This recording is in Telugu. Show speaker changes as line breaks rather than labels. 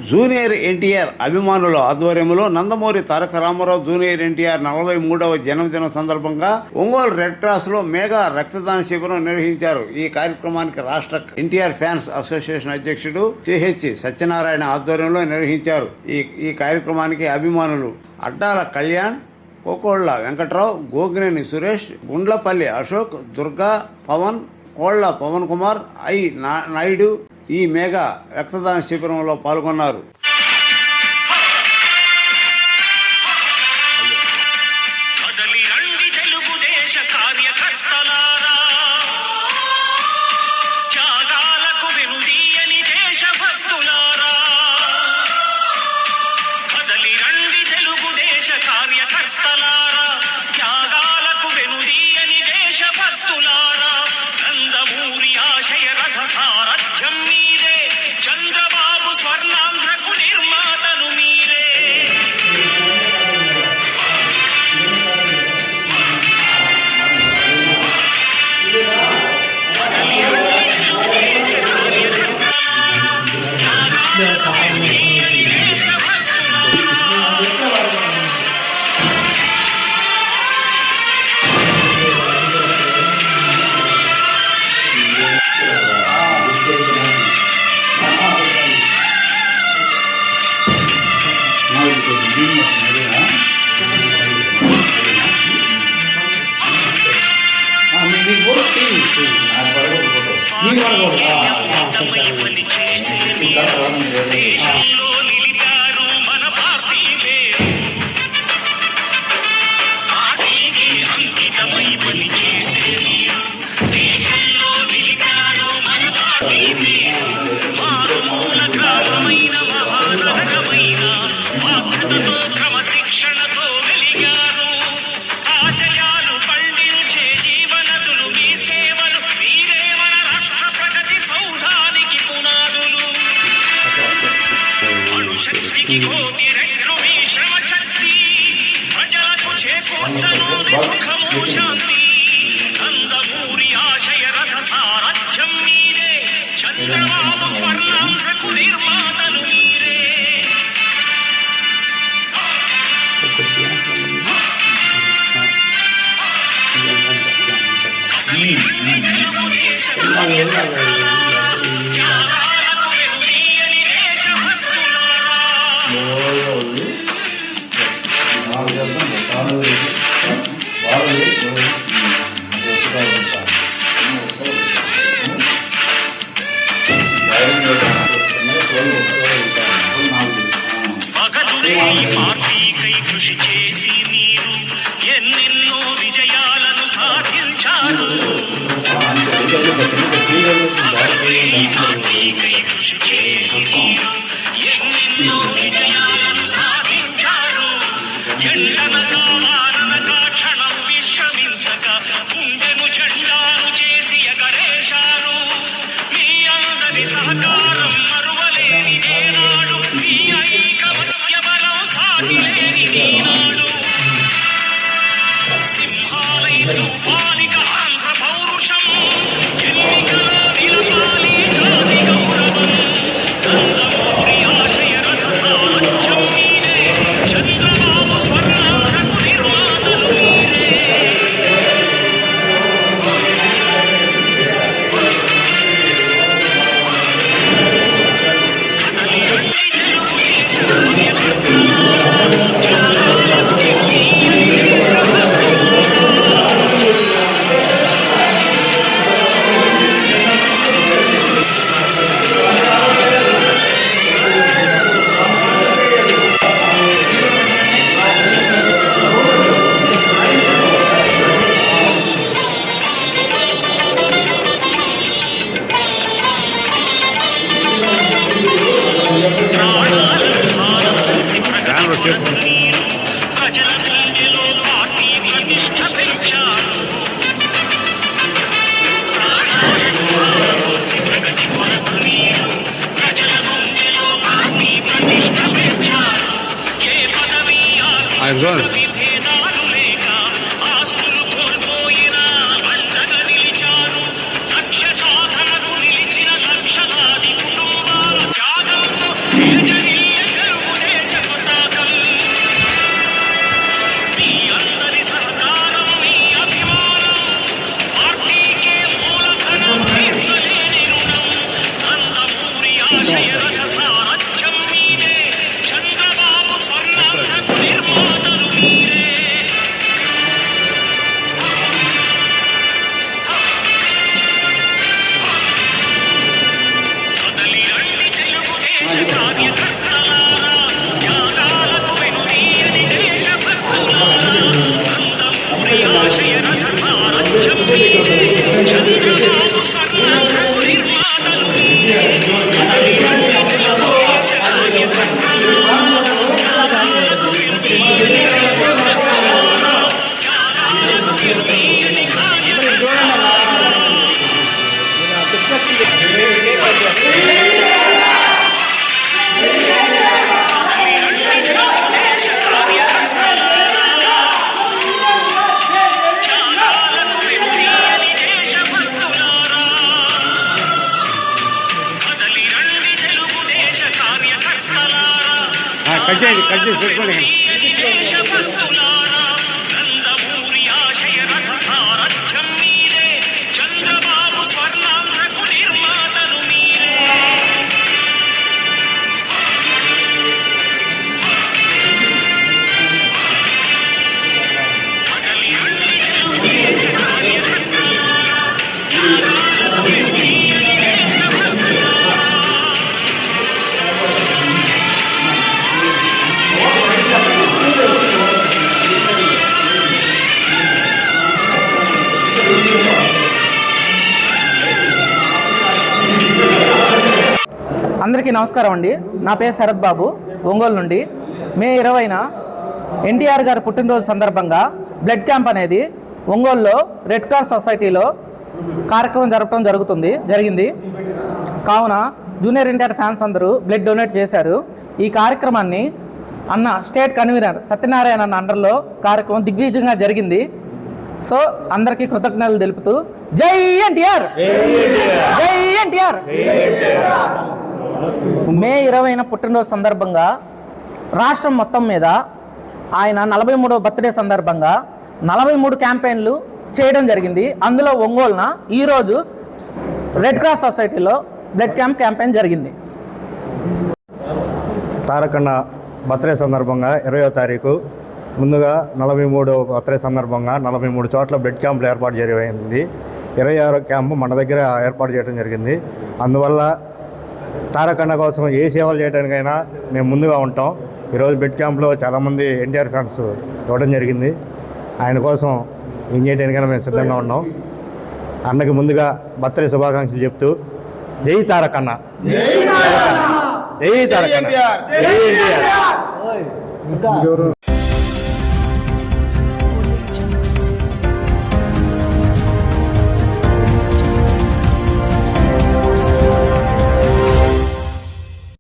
జూనియర్ ఎన్టీఆర్ అభిమానుల ఆధ్వర్యంలో నందమూరి తారక రామారావు జూనియర్ ఎన్టీఆర్ 43వ జన్మదినం సందర్భంగా ఒంగోలు రెడ్ క్రాస్ లో మెగా రక్తదాన శిబిరం నిర్వహించారు. ఈ కార్యక్రమానికి రాష్ట్ర ఎన్టీఆర్ ఫ్యాన్స్ అసోసియేషన్ అధ్యక్షుడు సిహెచ్ సత్యనారాయణ ఆధ్వర్యంలో నిర్వహించారు. ఈ కార్యక్రమానికి అభిమానులు అడ్డాల కళ్యాణ్, కోకోళ్ల వెంకట్రావు, గోగినేని సురేష్, గుండ్లపల్లి అశోక్, దుర్గా, పవన్, కోళ్ల పవన్ కుమార్, నాయుడు ఈ మెగా రక్తదాన శిబిరంలో పాల్గొన్నారు.
నందమూరి ఆశయ రథ సారథ్యం మీరే, చంద్రబాబు స్వర్ణాంధ్రకు నిర్మాతలు మీరే. పార్టీకై కృషి చేసి మీరు ఎన్నెన్నో విజయాలను సాధించారు. పార్టీకై కృషి చేసి మీరు ఎన్నెన్నో విజయాలను సాధించారు. ఎండనగా వాననగా క్షణం విశ్రమించక గుండెను జెండాను చేసి ఎగరేశారు. మీ అందరి సహకారం మరువలేనిదే నాడు, మీ ఐకమత్య బలం సాటిలేని ఈనాడు. సింహాలై చూపాలిక ఆంధ్ర పౌరుషం, ఎన్నికలో నిలపాలి జాతి గౌరవం. నందమూరి ఆశయ రథ సారథ్యం మీరే, చంద్రబాబు స్వర్ణాంధ్రకు నిర్మాతలు మీరే. ప్రజల గుండెలో పార్టీ ప్రతిష్ఠ పెంచారు. ప్రగతి కొరకు మీరు ప్రజల గుండెలో పార్టీ ప్రతిష్ఠ పెంచారు. ఏ పదవి ఆశించి భేదాలు లేక ఆస్తులు కోల్పోయినా అండగా నిలిచారు. లక్ష్య సాధనకు నిలిచిన లక్షలాది కుటుంబాల త్యాగంతో తేజరిల్లి ఆశయ రథ సారథ్యం మీరే చంద్రబాబు స్వర్ణాంధ్రకు నిర్మాతలు మీరే కదలి రండి తెలుగుదేశ కార్యకర్తలారా త్యాగాలకు వెనుదీయని దేశభక్తులారా నందమూరి ఆశయ రథ సారథ్యం మీరే చంద్రబాబు స్వర్ణాంధ్రకు నిర్మాతలు మీరే కదలి రండి తెలుగుదేశ కార్యకర్తలారా త్యాగాలకు వెనుదీయని దేశభక్తులారా త్యాగాలకు వెనుదీయని కార్యకర్తలారా
కట్ చేసి పెట్టుకోండి.
నందమూరి ఆశయ రథ సారథ్యం మీరే చంద్రబాబు స్వర్ణాంధ్రకు నిర్మాతలు మీరే కదలి రండి తెలుగుదేశ కార్యకర్తలారా త్యాగాలకు వెనుదీయని దేశభక్తులారా
అందరికీ నమస్కారం అండి. నా పేరు శరత్ బాబు, ఒంగోలు నుండి. మే 20న ఎన్టీఆర్ గారి పుట్టినరోజు సందర్భంగా బ్లడ్ క్యాంప్ అనేది ఒంగోలులో రెడ్ క్రాస్ సొసైటీలో కార్యక్రమం జరపడం జరిగింది. కావున జూనియర్ ఎన్టీఆర్ ఫ్యాన్స్ అందరూ బ్లడ్ డొనేట్ చేశారు. ఈ కార్యక్రమాన్ని అన్న స్టేట్ కన్వీనర్ సత్యనారాయణ అన్న అండర్లో కార్యక్రమం దిగ్విజయంగా జరిగింది. సో అందరికీ కృతజ్ఞతలు తెలుపుతూ జై ఎన్టీఆర్, జై ఎన్టీఆర్. మే 20న పుట్టినరోజు సందర్భంగా రాష్ట్రం మొత్తం మీద ఆయన 43వ బర్త్డే సందర్భంగా 43 క్యాంపెయిన్లు చేయడం జరిగింది. అందులో ఒంగోలున ఈరోజు రెడ్ క్రాస్ సొసైటీలో బ్లడ్ క్యాంపెయిన్ జరిగింది.
తారకన్న బర్త్డే సందర్భంగా 20వ తారీఖు ముందుగా 43వ బర్త్డే సందర్భంగా 43 చోట్ల బ్లడ్ క్యాంపులు ఏర్పాటు జరిగింది. 26వ క్యాంపు మన దగ్గర ఏర్పాటు చేయడం జరిగింది. అందువల్ల తారకన్న కోసం ఏ సేవలు చేయడానికైనా మేము ముందుగా ఉంటాం. ఈరోజు బ్లడ్ క్యాంప్లో చాలామంది ఎన్టీఆర్ ఫ్యాన్స్ ఇవ్వడం జరిగింది. ఆయన కోసం ఏం చేయడానికైనా మేము సిద్ధంగా ఉన్నాం. అన్నకి ముందుగా బర్త్డే శుభాకాంక్షలు చెప్తూ జై తారకన్న, జై తారకన్న, జై ఎన్టీఆర్.